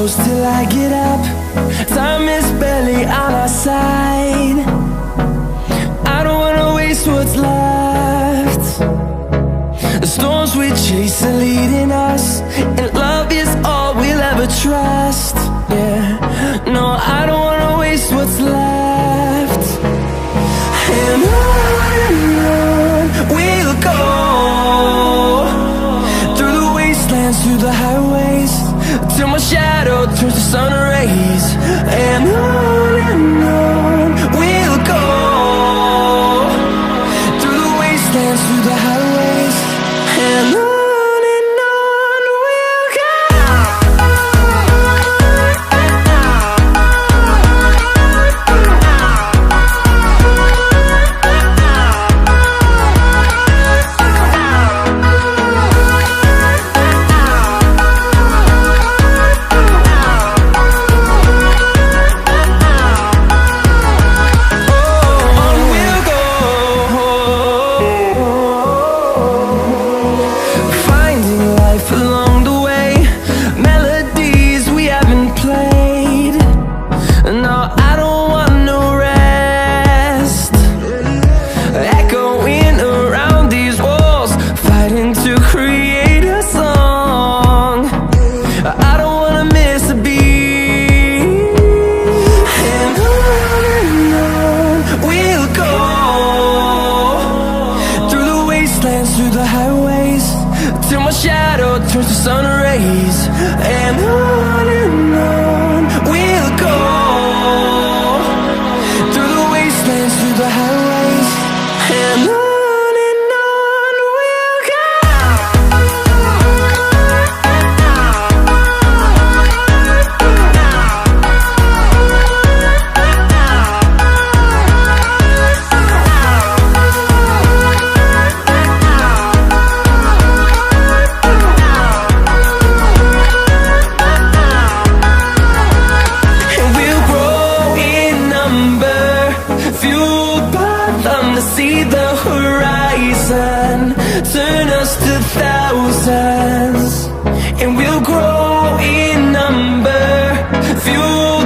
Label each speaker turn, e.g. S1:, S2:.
S1: close till I get up. Time is barely on our side. I don't wanna waste what's left. The storms we chase are leading us, and love is all we'll ever trust. Yeah, no, I don't wanna waste what's left. And on we'll go, through the wastelands, through the highways, till my shadow turns to sun rays. And on we'll go, through the wastelands, through the highways, and on we'll go. Through the highways, till my shadow turns to sun rays. And on we'll go, through the wastelands, through the highways, and on we'll go. See the horizon turn us to thousands, and we'll grow in number, fueled